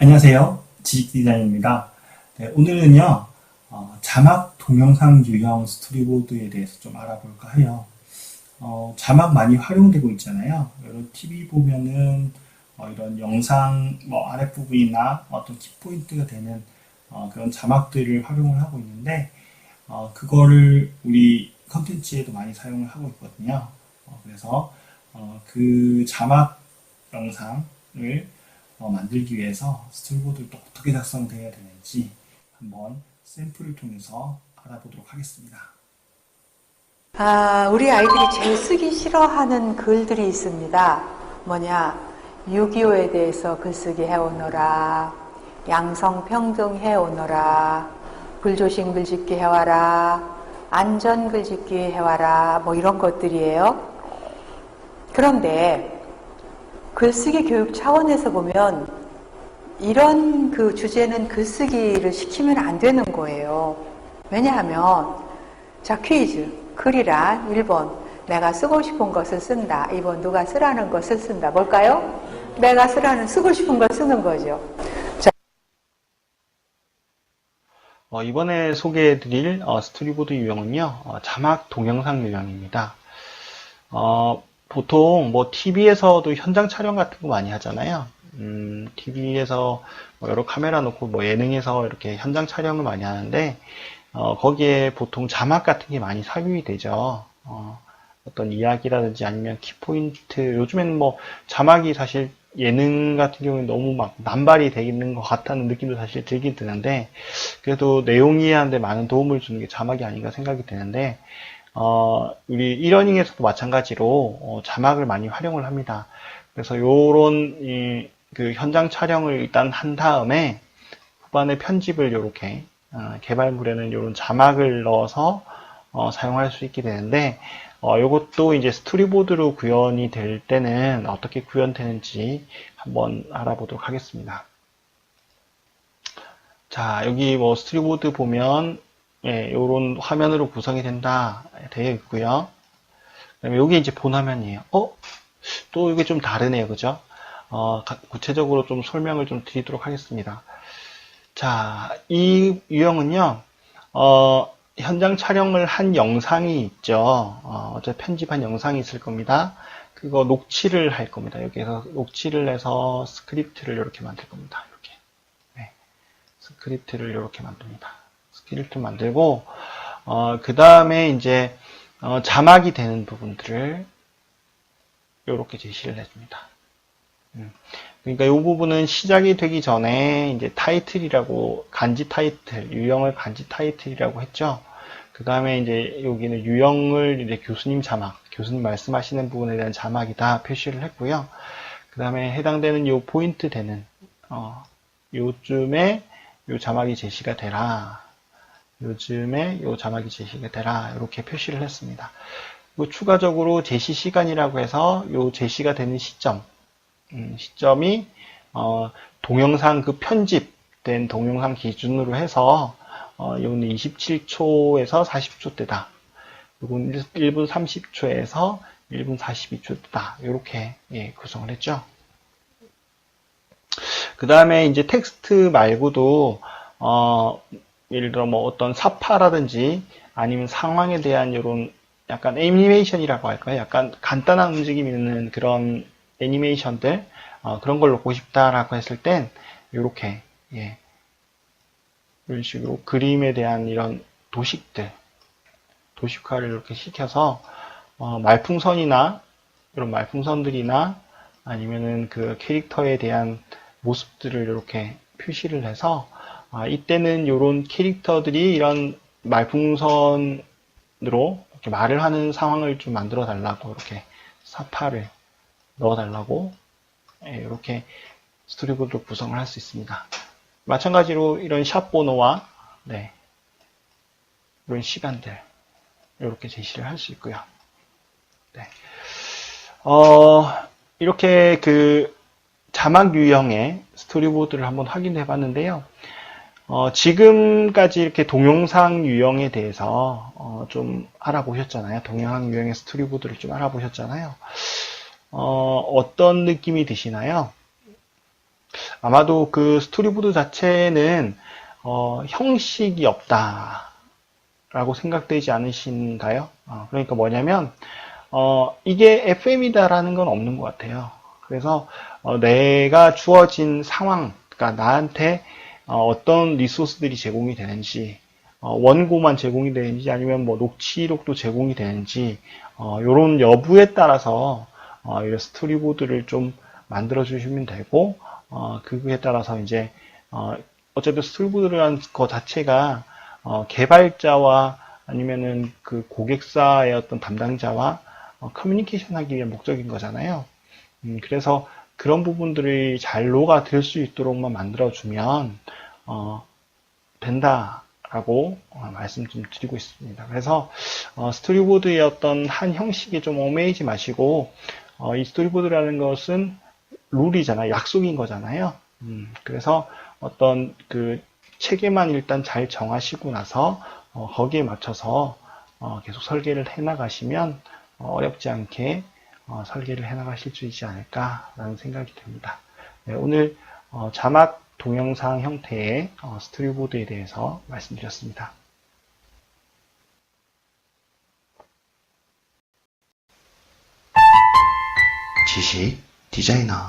안녕하세요. 지식디자인입니다. 네, 오늘은요, 자막 동영상 유형 스토리보드에 대해서 좀 알아볼까 해요. 자막 많이 활용되고 있잖아요. 여러 TV 보면은 이런 영상 아랫부분이나 어떤 키포인트가 되는 그런 자막들을 활용을 하고 있는데, 그거를 우리 컨텐츠에도 많이 사용을 하고 있거든요. 그래서 그 자막 영상을 만들기 위해서 스토리보드를 또 어떻게 작성되어야 되는지 한번 샘플을 통해서 알아보도록 하겠습니다. 우리 아이들이 제일 쓰기 싫어하는 글들이 있습니다. 뭐냐, 6.25에 대해서 글쓰기 해오너라, 양성평등 해오너라, 불조심 글짓기 해와라, 안전 글짓기 해와라, 뭐 이런 것들이에요. 그런데 글쓰기 교육 차원에서 보면 이런 그 주제는 글쓰기를 시키면 안 되는 거예요. 왜냐하면, 자, 퀴즈. 글이란 1번 내가 쓰고 싶은 것을 쓴다. 2번 누가 쓰라는 것을 쓴다. 뭘까요? 내가 쓰고 싶은 걸 쓰는 거죠. 자, 이번에 소개해드릴 스토리보드 유형은요, 자막 동영상 유형입니다. 보통 TV에서도 현장 촬영 같은 거 많이 하잖아요. TV에서 여러 카메라 놓고 예능에서 이렇게 현장 촬영을 많이 하는데, 거기에 보통 자막 같은 게 많이 삽입이 되죠. 어떤 이야기라든지 아니면 키포인트, 요즘에는 자막이 사실 예능 같은 경우는 너무 막 남발이 되어 있는 것 같다는 느낌도 사실 들긴 드는데, 그래도 내용 이해하는데 많은 도움을 주는 게 자막이 아닌가 생각이 드는데, 우리 이러닝에서도 마찬가지로 자막을 많이 활용을 합니다. 그래서 요런 그 현장 촬영을 일단 한 다음에 후반에 편집을 이렇게 개발물에는 이런 자막을 넣어서 사용할 수 있게 되는데, 이것도 이제 스토리보드로 구현이 될 때는 어떻게 구현되는지 한번 알아보도록 하겠습니다. 자, 여기 스토리보드 보면 이런 화면으로 구성이 된다 되어 있고요. 그다음에 여기 이제 본 화면이에요. 또 이게 좀 다르네요, 그죠? 구체적으로 좀 설명을 좀 드리도록 하겠습니다. 자, 이 유형은요, 현장 촬영을 한 영상이 있죠. 어제 편집한 영상이 있을 겁니다. 그거 녹취를 할 겁니다. 여기에서 녹취를 해서 스크립트를 이렇게 만들 겁니다. 이렇게. 네. 스크립트를 이렇게 만듭니다. 스크립트 만들고, 그 다음에 이제, 자막이 되는 부분들을 이렇게 제시를 해줍니다. 그러니까 이 부분은 시작이 되기 전에 이제 타이틀이라고 간지 타이틀, 유형을 간지 타이틀이라고 했죠. 그 다음에 이제 여기는 유형을 이제 교수님 자막, 교수님 말씀하시는 부분에 대한 자막이다 표시를 했고요. 그 다음에 해당되는 요 포인트 되는, 요즘에 요 자막이 제시가 되라. 요즘에 요 자막이 제시가 되라. 이렇게 표시를 했습니다. 그리고 추가적으로 제시 시간이라고 해서 요 제시가 되는 시점이 동영상 그 편집된 동영상 기준으로 해서 이거는 27초에서 40초대다. 이건 1분 30초에서 1분 42초대다. 이렇게 구성을 했죠. 그 다음에 이제 텍스트 말고도 예를 들어 어떤 사파라든지 아니면 상황에 대한 이런 약간 애니메이션이라고 할까요? 약간 간단한 움직임이 있는 그런 애니메이션들 그런 걸 넣고 싶다라고 했을 땐 이렇게 이런 식으로 그림에 대한 이런 도식화를 이렇게 시켜서 말풍선이나 이런 말풍선들이나 아니면은 그 캐릭터에 대한 모습들을 이렇게 표시를 해서 이때는 이런 캐릭터들이 이런 말풍선으로 이렇게 말을 하는 상황을 좀 만들어 달라고 이렇게 사파를 넣어 달라고 이렇게 스토리보드 구성을 할 수 있습니다. 마찬가지로 이런 샵 번호와 이런 시간들 이렇게 제시를 할 수 있고요. 네. 이렇게 그 자막 유형의 스토리보드를 한번 확인해 봤는데요. 지금까지 이렇게 동영상 유형에 대해서 좀 알아보셨잖아요. 동영상 유형의 스토리보드를 좀 알아보셨잖아요. 어떤 느낌이 드시나요? 아마도 그 스토리보드 자체는 형식이 없다라고 생각되지 않으신가요? 그러니까 뭐냐면 이게 FM이다라는 건 없는 것 같아요. 그래서 내가 주어진 상황, 그러니까 나한테 어떤 리소스들이 제공이 되는지, 원고만 제공이 되는지 아니면 뭐 녹취록도 제공이 되는지 이런 여부에 따라서 이 스토리보드를 좀 만들어 주시면 되고 그거에 따라서 이제 어차피 스토리보드라는 것 자체가 개발자와 아니면은 그 고객사의 어떤 담당자와 커뮤니케이션 하기 위한 목적인 거잖아요. 그래서 그런 부분들이 잘 녹아들 수 있도록만 만들어주면 된다라고 말씀 좀 드리고 있습니다. 그래서 스토리보드의 어떤 한 형식에 좀 얽매이지 마시고 이 스토리보드라는 것은 룰이잖아요. 약속인 거잖아요. 그래서 어떤 그 체계만 일단 잘 정하시고 나서 거기에 맞춰서 계속 설계를 해나가시면 어렵지 않게 설계를 해나가실 수 있지 않을까라는 생각이 듭니다. 네, 오늘 자막 동영상 형태의 스토리보드에 대해서 말씀드렸습니다. 지식 디자이너